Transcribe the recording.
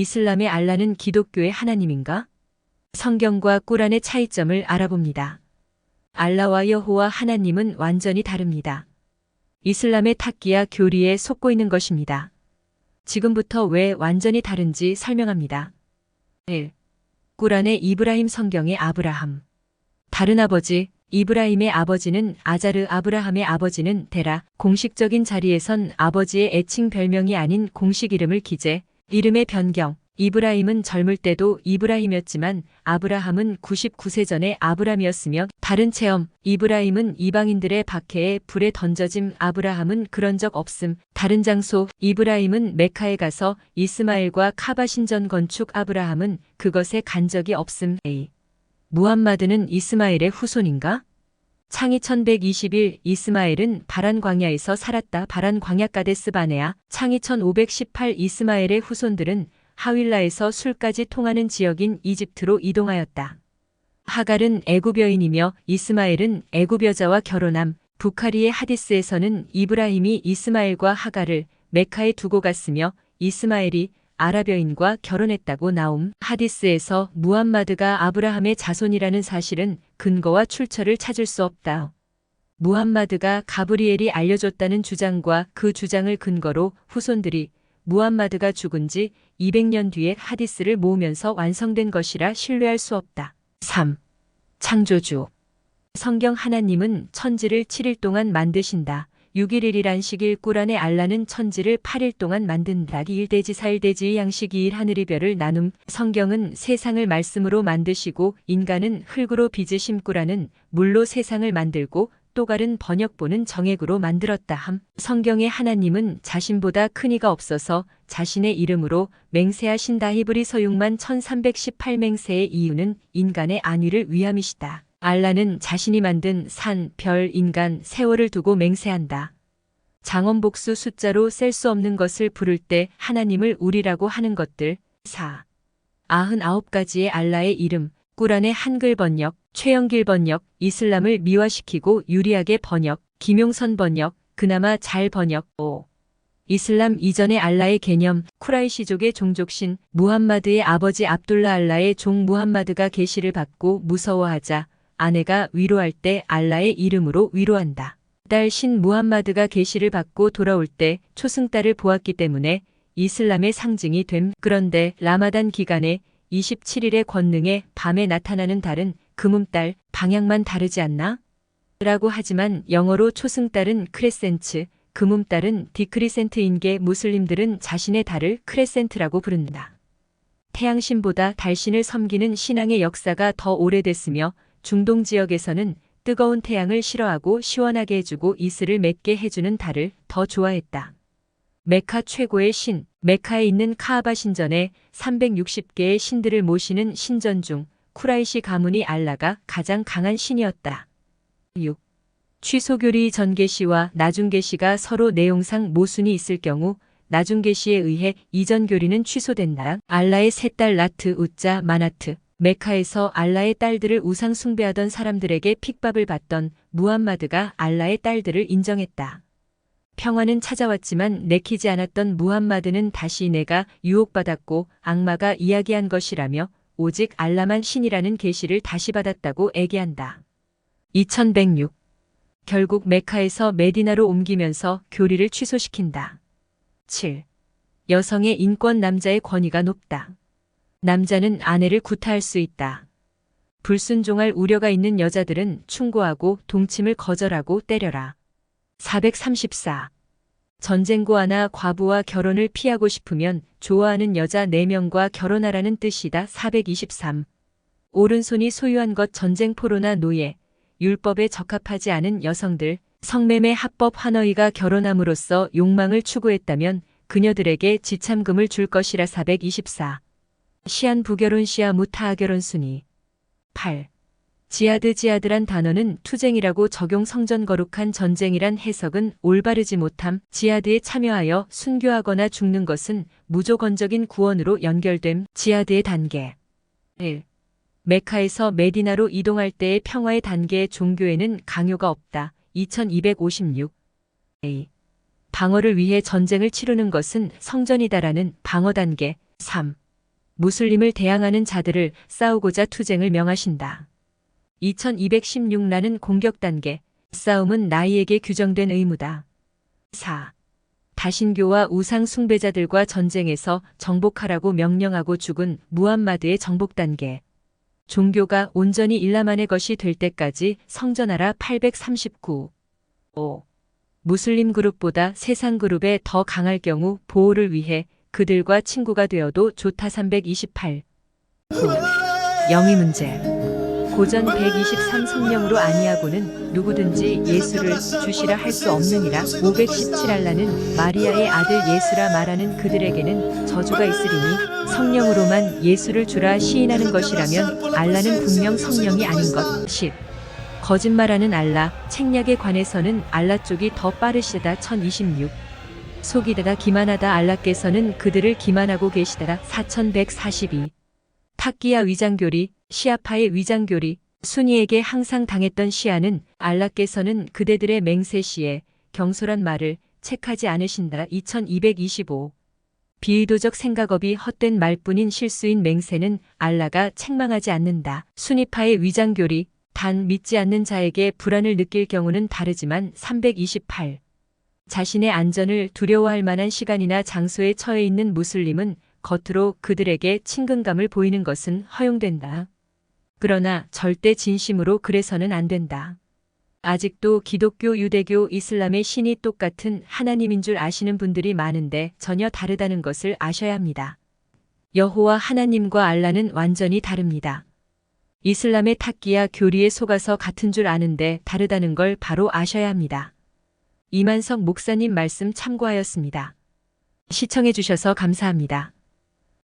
이슬람의 알라는 기독교의 하나님인가? 성경과 꾸란의 차이점을 알아봅니다. 알라와 여호와 하나님은 완전히 다릅니다. 이슬람의 탁기야 교리에 속고 있는 것입니다. 지금부터 왜 완전히 다른지 설명합니다. 1. 꾸란의 이브라임 성경의 아브라함. 다른 아버지, 이브라임의 아버지는 아자르, 아브라함의 아버지는 데라. 공식적인 자리에선 아버지의 애칭 별명이 아닌 공식 이름을 기재, 이름의 변경. 이브라임은 젊을 때도 이브라임이었지만 아브라함은 99세 전에 아브람이었으며 다른 체험. 이브라임은 이방인들의 박해에 불에 던져짐. 아브라함은 그런 적 없음. 다른 장소. 이브라임은 메카에 가서 이스마엘과 카바 신전 건축. 아브라함은 그것에 간 적이 없음. A. 무함마드는 이스마엘의 후손인가? 창이 1121 이스마엘은 바란 광야에서 살았다. 바란 광야 가데스 바네아. 창이 1518 이스마엘의 후손들은 하윌라에서 술까지 통하는 지역인 이집트로 이동하였다. 하갈은 애굽 여인이며 이스마엘은 애굽 여자와 결혼함. 부카리의 하디스에서는 이브라임이 이스마엘과 하갈을 메카에 두고 갔으며 이스마엘이 아랍 여인과 결혼했다고 나옴. 하디스에서 무함마드가 아브라함의 자손이라는 사실은 근거와 출처를 찾을 수 없다. 무함마드가 가브리엘이 알려줬다는 주장과 그 주장을 근거로 후손들이 무함마드가 죽은 지 200년 뒤에 하디스를 모으면서 완성된 것이라 신뢰할 수 없다. 3. 창조주. 성경 하나님은 천지를 7일 동안 만드신다. 6일 안식일. 꾸란의 알라는 천지를 8일 동안 만든다. 2일 대지 4일 대지의 양식 2일 하늘의 별을 나눔. 성경은 세상을 말씀으로 만드시고 인간은 흙으로 빚으심. 꾸란은 물로 세상을 만들고 또갈은 번역본은 정액으로 만들었다 함. 성경의 하나님은 자신보다 큰 이가 없어서 자신의 이름으로 맹세하신다. 히브리서 6만 1318 맹세의 이유는 인간의 안위를 위함이시다. 알라는 자신이 만든 산, 별, 인간, 세월을 두고 맹세한다. 장원복수 숫자로 셀 수 없는 것을 부를 때 하나님을 우리라고 하는 것들. 4. 99가지의 알라의 이름. 꾸란의 한글 번역, 최영길 번역, 이슬람을 미화시키고 유리하게 번역, 김용선 번역, 그나마 잘 번역. 5. 이슬람 이전의 알라의 개념. 쿠라이시족의 종족신, 무함마드의 아버지 압둘라. 알라의 종 무함마드가 계시를 받고 무서워하자 아내가 위로할 때 알라의 이름으로 위로한다. 딸 신 무함마드가 계시를 받고 돌아올 때 초승달을 보았기 때문에 이슬람의 상징이 됨. 그런데 라마단 기간에 27일의 권능에 밤에 나타나는 달은 금음달, 방향만 다르지 않나? 라고 하지만 영어로 초승달은 크레센츠, 금음달은 디크리센트인 게 무슬림들은 자신의 달을 크레센트라고 부른다. 태양신보다 달신을 섬기는 신앙의 역사가 더 오래됐으며 중동 지역에서는 뜨거운 태양을 싫어하고 시원하게 해주고 이슬을 맺게 해주는 달을 더 좋아했다. 메카 최고의 신, 메카에 있는 카아바 신전에 360개의 신들을 모시는 신전 중 쿠라이시 가문이 알라가 가장 강한 신이었다. 6. 취소교리 전계시와 나중계시가 서로 내용상 모순이 있을 경우 나중계시에 의해 이전 교리는 취소된다. 알라의 세 딸 라트, 우짜, 마나트. 메카에서 알라의 딸들을 우상 숭배하던 사람들에게 픽밥을 받던 무함마드가 알라의 딸들을 인정했다. 평화는 찾아왔지만 내키지 않았던 무함마드는 다시 내가 유혹받았고 악마가 이야기한 것이라며 오직 알라만 신이라는 계시를 다시 받았다고 애계한다. 2106. 결국 메카에서 메디나로 옮기면서 교리를 취소시킨다. 7. 여성의 인권. 남자의 권위가 높다. 남자는 아내를 구타할 수 있다. 불순종할 우려가 있는 여자들은 충고하고 동침을 거절하고 때려라. 434. 전쟁고아나 과부와 결혼을 피하고 싶으면 좋아하는 여자 4명과 결혼하라는 뜻이다. 423. 오른손이 소유한 것. 전쟁포로나 노예, 율법에 적합하지 않은 여성들, 성매매 합법 환어이가 결혼함으로써 욕망을 추구했다면 그녀들에게 지참금을 줄 것이라. 424. 시안 부결혼 시아 무타아 결혼 순위. 8. 지하드란 단어는 투쟁이라고 적용. 성전 거룩한 전쟁이란 해석은 올바르지 못함. 지하드에 참여하여 순교하거나 죽는 것은 무조건적인 구원으로 연결됨. 지하드의 단계. 1. 메카에서 메디나로 이동할 때의 평화의 단계의 종교에는 강요가 없다. 2256. A. 방어를 위해 전쟁을 치르는 것은 성전이다라는 방어 단계. 3. 무슬림을 대항하는 자들을 싸우고자 투쟁을 명하신다. 2216라는 공격 단계. 싸움은 나이에게 규정된 의무다. 4. 다신교와 우상 숭배자들과 전쟁에서 정복하라고 명령하고 죽은 무함마드의 정복 단계. 종교가 온전히 일라만의 것이 될 때까지 성전하라 839. 5. 무슬림 그룹보다 세상 그룹에 더 강할 경우 보호를 위해 그들과 친구가 되어도 좋다 328. 9. 영의 문제. 고전 123 성령으로 아니하고는 누구든지 예수를 주시라 할 수 없느니라. 517 알라는 마리아의 아들 예수라 말하는 그들에게는 저주가 있으리니 성령으로만 예수를 주라 시인하는 것이라면 알라는 분명 성령이 아닌 것. 10. 거짓말하는 알라. 책략에 관해서는 알라 쪽이 더 빠르시다 1026. 속이다가 기만하다 알라께서는 그들을 기만하고 계시다라 4142. 탁기야 위장교리, 시아파의 위장교리, 순이에게 항상 당했던 시아는 알라께서는 그대들의 맹세 시에 경솔한 말을 책하지 않으신다 2225. 비의도적 생각업이 헛된 말뿐인 실수인 맹세는 알라가 책망하지 않는다. 순이파의 위장교리, 단 믿지 않는 자에게 불안을 느낄 경우는 다르지만 328. 자신의 안전을 두려워할 만한 시간이나 장소에 처해 있는 무슬림은 겉으로 그들에게 친근감을 보이는 것은 허용된다. 그러나 절대 진심으로 그래서는 안 된다. 아직도 기독교, 유대교, 이슬람의 신이 똑같은 하나님인 줄 아시는 분들이 많은데 전혀 다르다는 것을 아셔야 합니다. 여호와 하나님과 알라는 완전히 다릅니다. 이슬람의 탁기야 교리에 속아서 같은 줄 아는데 다르다는 걸 바로 아셔야 합니다. 이만석 목사님 말씀 참고하였습니다. 시청해 주셔서 감사합니다.